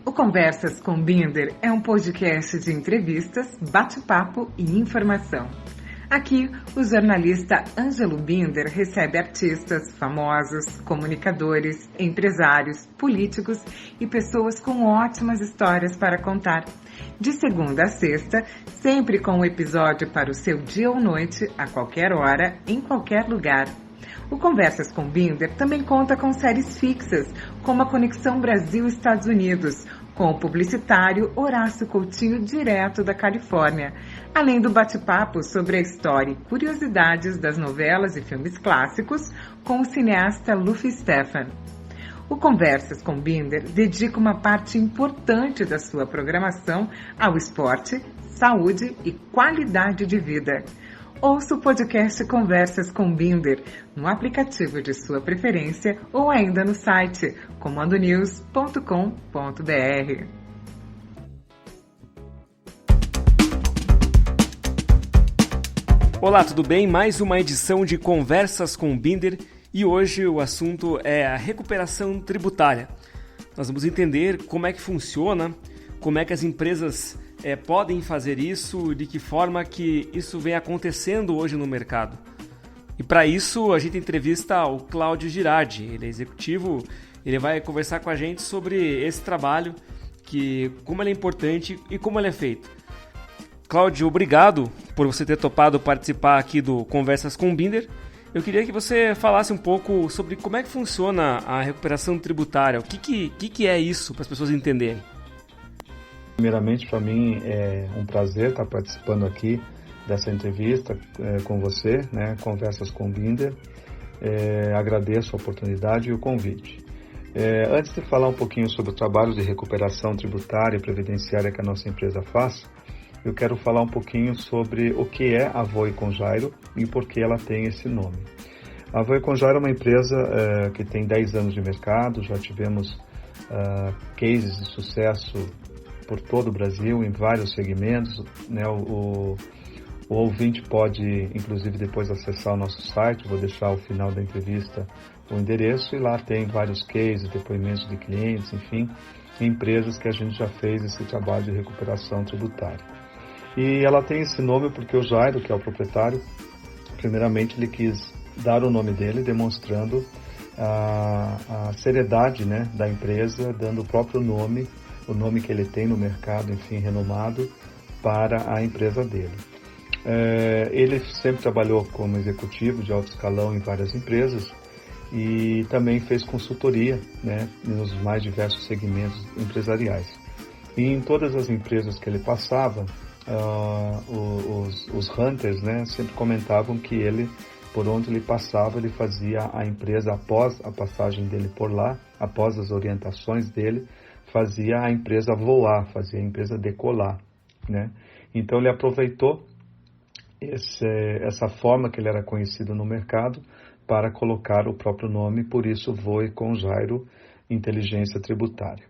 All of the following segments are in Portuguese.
O Conversas com Binder é um podcast de entrevistas, bate-papo e informação. Aqui, o jornalista Ângelo Binder recebe artistas, famosos, comunicadores, empresários, políticos e pessoas com ótimas histórias para contar. De segunda a sexta, sempre com um episódio para o seu dia ou noite, a qualquer hora, em qualquer lugar. O Conversas com Binder também conta com séries fixas, como a Conexão Brasil-Estados Unidos, com o publicitário Horácio Coutinho, direto da Califórnia, além do bate-papo sobre a história e curiosidades das novelas e filmes clássicos com o cineasta Luffy Stefan. O Conversas com Binder dedica uma parte importante da sua programação ao esporte, saúde e qualidade de vida. Ouça o podcast Conversas com Binder no aplicativo de sua preferência ou ainda no site comandonews.com.br. Olá, tudo bem? Mais uma edição de Conversas com Binder e hoje o assunto é a recuperação tributária. Nós vamos entender como é que funciona, como é que as empresas podem fazer isso, de que forma que isso vem acontecendo hoje no mercado. E para isso a gente entrevista o Cláudio Girardi, ele é executivo, ele vai conversar com a gente sobre esse trabalho, como ele é importante e como ele é feito. Cláudio, obrigado por você ter topado participar aqui do Conversas com Binder. Eu queria que você falasse um pouco sobre como é que funciona a recuperação tributária, o que é isso para as pessoas entenderem. Primeiramente, para mim é um prazer estar participando aqui dessa entrevista com você, né? Conversas com Binder. Agradeço a oportunidade e o convite. Antes de falar um pouquinho sobre o trabalho de recuperação tributária e previdenciária que a nossa empresa faz, eu quero falar um pouquinho sobre o que é a Voe com Jairo e por que ela tem esse nome. A Voe com Jairo é uma empresa que tem 10 anos de mercado, já tivemos cases de sucesso por todo o Brasil, em vários segmentos, né? O ouvinte pode, inclusive, depois acessar o nosso site, vou deixar ao final da entrevista o endereço, e lá tem vários cases, depoimentos de clientes, enfim, empresas que a gente já fez esse trabalho de recuperação tributária. E ela tem esse nome porque o Jairo, que é o proprietário, primeiramente ele quis dar o nome dele, demonstrando a seriedade, né, da empresa, dando o próprio nome, o nome que ele tem no mercado, enfim, renomado, para a empresa dele. Ele sempre trabalhou como executivo de alto escalão em várias empresas e também fez consultoria, né, nos mais diversos segmentos empresariais. E em todas as empresas que ele passava, os hunters, né, sempre comentavam que ele, por onde ele passava, ele fazia a empresa, após a passagem dele por lá, após as orientações dele, fazia a empresa voar, fazia a empresa decolar, né? Então ele aproveitou essa forma que ele era conhecido no mercado para colocar o próprio nome, por isso Voe com Jairo Inteligência Tributária.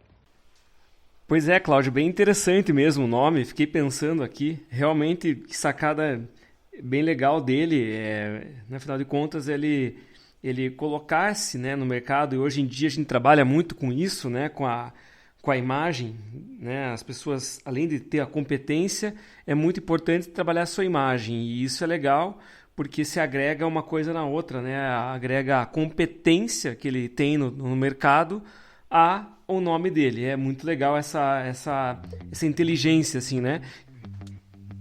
Pois é, Cláudio, bem interessante mesmo o nome, fiquei pensando aqui, realmente que sacada bem legal dele, afinal de contas ele colocar-se, né, no mercado, e hoje em dia a gente trabalha muito com isso, né, com a imagem, né? As pessoas, além de ter a competência, é muito importante trabalhar a sua imagem, e isso é legal porque se agrega uma coisa na outra, né? Agrega a competência que ele tem no mercado ao nome dele. É muito legal essa inteligência, assim, né?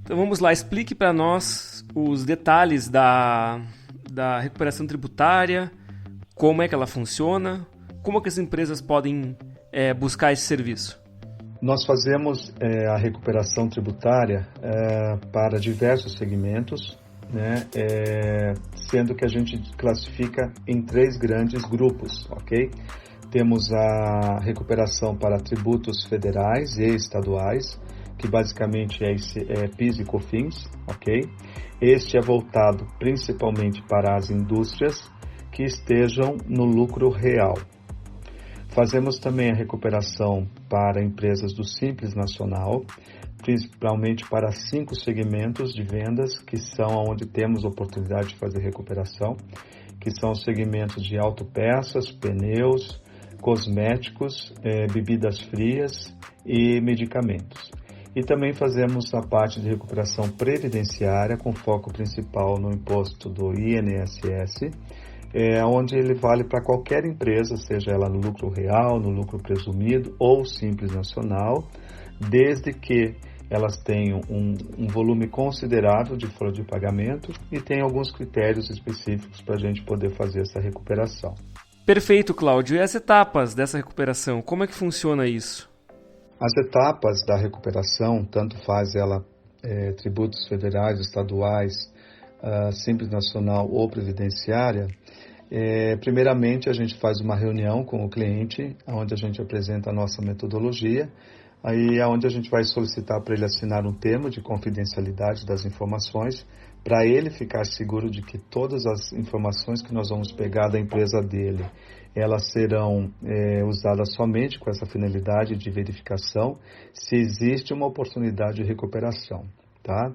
Então vamos lá, explique para nós os detalhes da recuperação tributária, como é que ela funciona, como é que as empresas podem buscar esse serviço. Nós fazemos a recuperação tributária para diversos segmentos, né? Sendo que a gente classifica em 3 grandes grupos, ok? Temos a recuperação para tributos federais e estaduais, que basicamente é PIS e COFINS, ok? Este é voltado principalmente para as indústrias que estejam no lucro real. Fazemos também a recuperação para empresas do Simples Nacional, principalmente para 5 segmentos de vendas, que são onde temos oportunidade de fazer recuperação, que são os segmentos de autopeças, pneus, cosméticos, bebidas frias e medicamentos. E também fazemos a parte de recuperação previdenciária, com foco principal no imposto do INSS, onde ele vale para qualquer empresa, seja ela no lucro real, no lucro presumido ou simples nacional, desde que elas tenham um volume considerável de folha de pagamento e tem alguns critérios específicos para a gente poder fazer essa recuperação. Perfeito, Cláudio. E as etapas dessa recuperação, como é que funciona isso? As etapas da recuperação, tanto faz ela tributos federais, estaduais, simples nacional ou previdenciária, primeiramente a gente faz uma reunião com o cliente, onde a gente apresenta a nossa metodologia, aí é onde a gente vai solicitar para ele assinar um termo de confidencialidade das informações, para ele ficar seguro de que todas as informações que nós vamos pegar da empresa dele, elas serão usadas somente com essa finalidade de verificação, se existe uma oportunidade de recuperação, tá?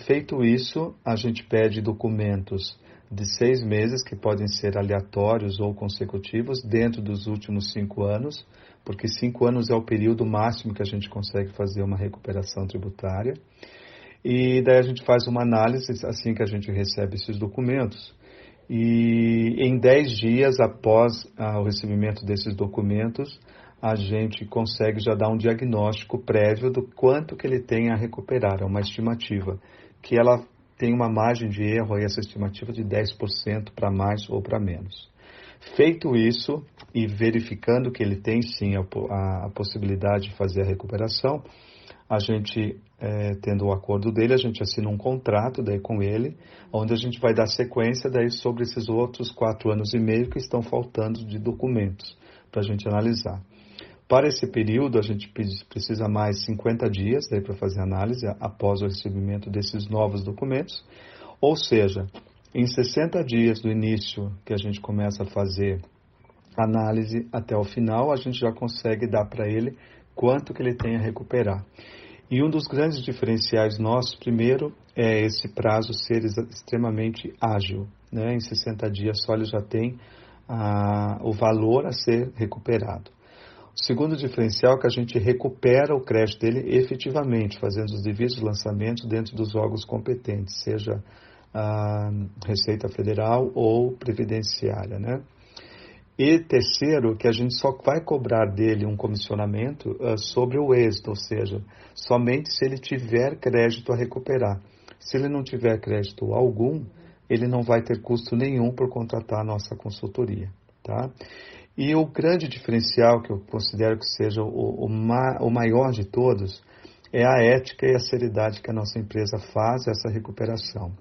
Feito isso, a gente pede documentos de 6 meses, que podem ser aleatórios ou consecutivos, dentro dos últimos 5 anos, porque 5 anos é o período máximo que a gente consegue fazer uma recuperação tributária. E daí a gente faz uma análise assim que a gente recebe esses documentos. E em 10 dias após o recebimento desses documentos, a gente consegue já dar um diagnóstico prévio do quanto que ele tem a recuperar, é uma estimativa, que ela tem uma margem de erro, aí, essa estimativa de 10% para mais ou para menos. Feito isso, e verificando que ele tem sim a possibilidade de fazer a recuperação, a gente, tendo o acordo dele, a gente assina um contrato daí com ele, onde a gente vai dar sequência daí sobre esses outros 4 anos e meio que estão faltando de documentos para a gente analisar. Para esse período, a gente precisa mais 50 dias para fazer a análise após o recebimento desses novos documentos. Ou seja, em 60 dias do início que a gente começa a fazer análise até o final, a gente já consegue dar para ele quanto que ele tem a recuperar. E um dos grandes diferenciais nossos, primeiro, é esse prazo ser extremamente ágil, né? Em 60 dias só ele já tem o valor a ser recuperado. O segundo diferencial é que a gente recupera o crédito dele efetivamente, fazendo os devidos lançamentos dentro dos órgãos competentes, seja a Receita Federal ou Previdenciária, né? E terceiro, que a gente só vai cobrar dele um comissionamento sobre o êxito, ou seja, somente se ele tiver crédito a recuperar. Se ele não tiver crédito algum, ele não vai ter custo nenhum por contratar a nossa consultoria, tá? E o grande diferencial, que eu considero que seja o maior de todos, é a ética e a seriedade que a nossa empresa faz essa recuperação.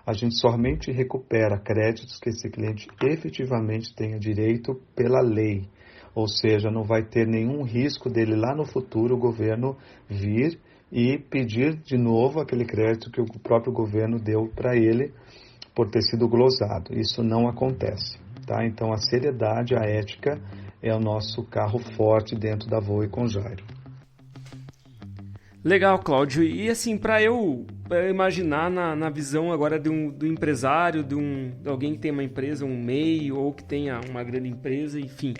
A gente somente recupera créditos que esse cliente efetivamente tenha direito pela lei. Ou seja, não vai ter nenhum risco dele lá no futuro o governo vir e pedir de novo aquele crédito que o próprio governo deu para ele por ter sido glosado. Isso não acontece. Tá? Então, a seriedade, a ética é o nosso carro forte dentro da Voe com Jairo. Legal, Cláudio. E assim, para eu imaginar na visão agora do empresário, de alguém que tem uma empresa, um MEI, ou que tenha uma grande empresa, enfim,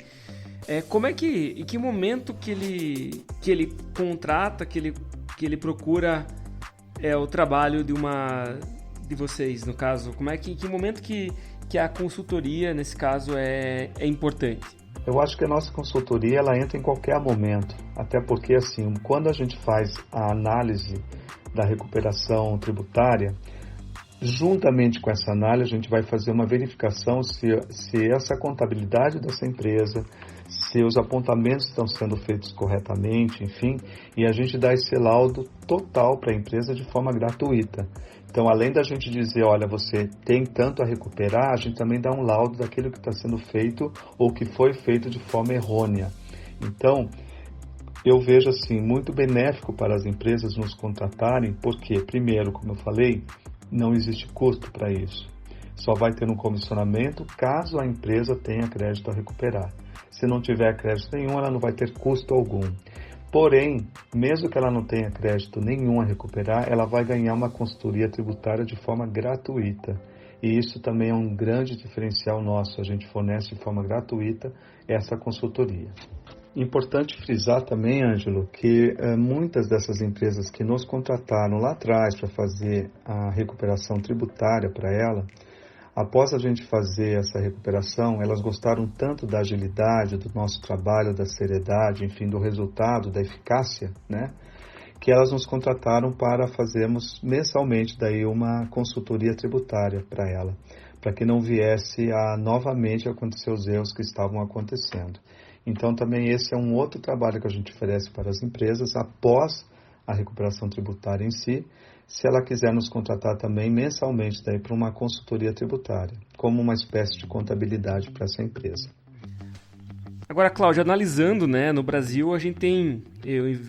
como é em que momento que ele contrata, que ele procura o trabalho de vocês, no caso? Em que momento que a consultoria, nesse caso, é importante? Eu acho que a nossa consultoria ela entra em qualquer momento, até porque assim, quando a gente faz a análise da recuperação tributária, juntamente com essa análise a gente vai fazer uma verificação se essa contabilidade dessa empresa, se os apontamentos estão sendo feitos corretamente, enfim, e a gente dá esse laudo total para a empresa de forma gratuita. Então, além da gente dizer, olha, você tem tanto a recuperar, a gente também dá um laudo daquilo que está sendo feito ou que foi feito de forma errônea. Então, eu vejo assim, muito benéfico para as empresas nos contratarem, porque, primeiro, como eu falei, não existe custo para isso. Só vai ter um comissionamento caso a empresa tenha crédito a recuperar. Se não tiver crédito nenhum, ela não vai ter custo algum. Porém, mesmo que ela não tenha crédito nenhum a recuperar, ela vai ganhar uma consultoria tributária de forma gratuita. E isso também é um grande diferencial nosso, a gente fornece de forma gratuita essa consultoria. Importante frisar também, Ângelo, que muitas dessas empresas que nos contrataram lá atrás para fazer a recuperação tributária para ela, após a gente fazer essa recuperação, elas gostaram tanto da agilidade, do nosso trabalho, da seriedade, enfim, do resultado, da eficácia, né? Que elas nos contrataram para fazermos mensalmente daí uma consultoria tributária para ela, para que não viesse a novamente acontecer os erros que estavam acontecendo. Então, também esse é um outro trabalho que a gente oferece para as empresas após a recuperação tributária em si, se ela quiser nos contratar também mensalmente daí para uma consultoria tributária, como uma espécie de contabilidade para essa empresa. Agora, Cláudio, analisando, né, no Brasil a gente tem,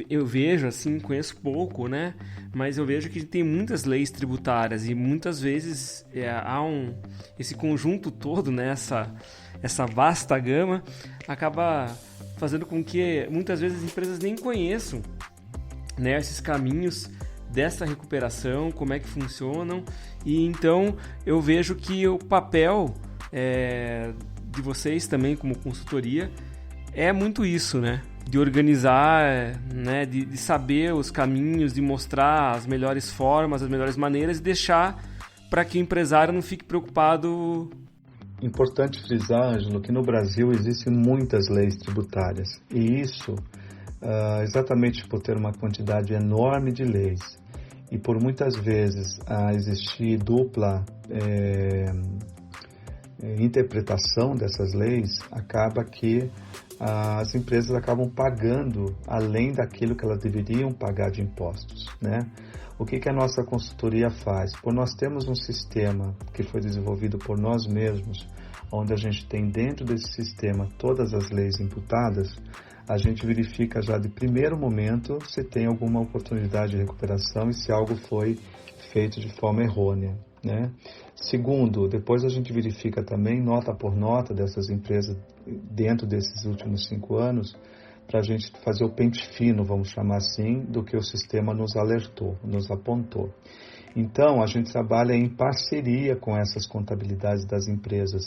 eu vejo, assim, conheço pouco, né, mas eu vejo que tem muitas leis tributárias e muitas vezes há esse conjunto todo, né, essa vasta gama, acaba fazendo com que muitas vezes as empresas nem conheçam, né, esses caminhos dessa recuperação, como é que funcionam, e então eu vejo que o papel de vocês também como consultoria é muito isso, né? De organizar, né? De saber os caminhos, de mostrar as melhores formas, as melhores maneiras e deixar para que o empresário não fique preocupado. Importante frisar, Ângelo, que no Brasil existem muitas leis tributárias e isso exatamente por ter uma quantidade enorme de leis e por muitas vezes existir dupla interpretação dessas leis, acaba que as empresas acabam pagando além daquilo que elas deveriam pagar de impostos, né? O que a nossa consultoria faz? Por nós temos um sistema que foi desenvolvido por nós mesmos, onde a gente tem dentro desse sistema todas as leis imputadas, a gente verifica já de primeiro momento se tem alguma oportunidade de recuperação e se algo foi feito de forma errônea, né? Segundo, depois a gente verifica também nota por nota dessas empresas dentro desses últimos 5 anos, para a gente fazer o pente fino, vamos chamar assim, do que o sistema nos alertou, nos apontou. Então, a gente trabalha em parceria com essas contabilidades das empresas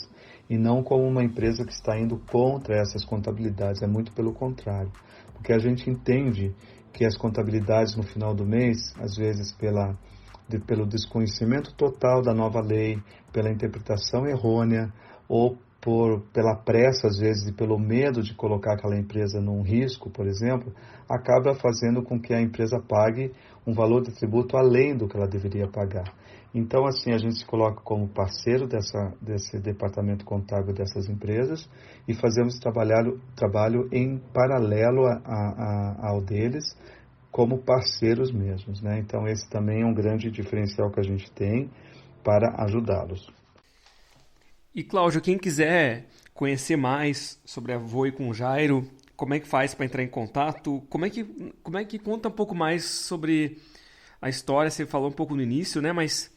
e não como uma empresa que está indo contra essas contabilidades, é muito pelo contrário, porque a gente entende que as contabilidades no final do mês, às vezes pelo desconhecimento total da nova lei, pela interpretação errônea ou pela pressa, às vezes, e pelo medo de colocar aquela empresa num risco, por exemplo, acaba fazendo com que a empresa pague um valor de tributo além do que ela deveria pagar. Então, assim, a gente se coloca como parceiro desse departamento contábil dessas empresas e fazemos trabalho em paralelo ao deles, como parceiros mesmos, né? Então, esse também é um grande diferencial que a gente tem para ajudá-los. E, Cláudio, quem quiser conhecer mais sobre a Voe com Jairo, como é que faz para entrar em contato? Como é que conta um pouco mais sobre a história? Você falou um pouco no início, né? Mas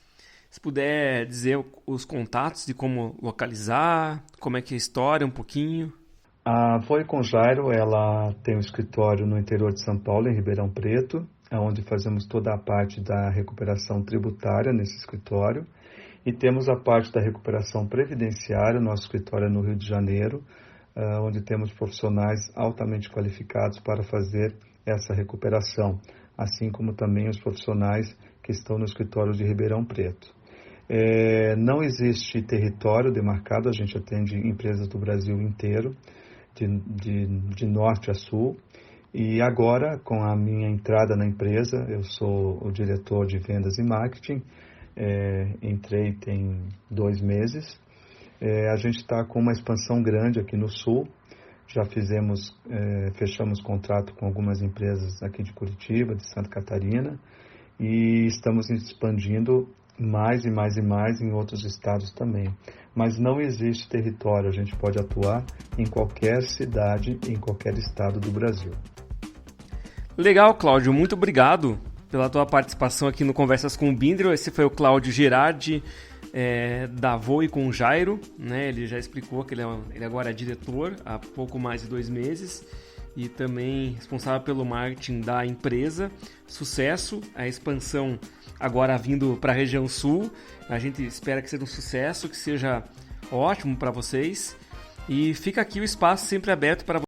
se puder dizer os contatos de como localizar, como é que é a história um pouquinho. A Voe com Jairo, ela tem um escritório no interior de São Paulo, em Ribeirão Preto, onde fazemos toda a parte da recuperação tributária nesse escritório. E temos a parte da recuperação previdenciária, nosso escritório é no Rio de Janeiro, onde temos profissionais altamente qualificados para fazer essa recuperação, assim como também os profissionais que estão no escritório de Ribeirão Preto. Não existe território demarcado, a gente atende empresas do Brasil inteiro, de norte a sul. E agora, com a minha entrada na empresa, eu sou o diretor de vendas e marketing, entrei tem 2 meses. A gente está com uma expansão grande aqui no sul, já fechamos contrato com algumas empresas aqui de Curitiba, de Santa Catarina, e estamos expandindo mais e mais e mais em outros estados também. Mas não existe território, a gente pode atuar em qualquer cidade, em qualquer estado do Brasil. Legal, Cláudio, muito obrigado pela tua participação aqui no Conversas com o Binder. Esse foi o Cláudio Girardi, da Voe com Jairo, né? Ele já explicou que ele agora é diretor há pouco mais de 2 meses e também responsável pelo marketing da empresa. Sucesso, a expansão agora vindo para a região sul. A gente espera que seja um sucesso, que seja ótimo para vocês. E fica aqui o espaço sempre aberto para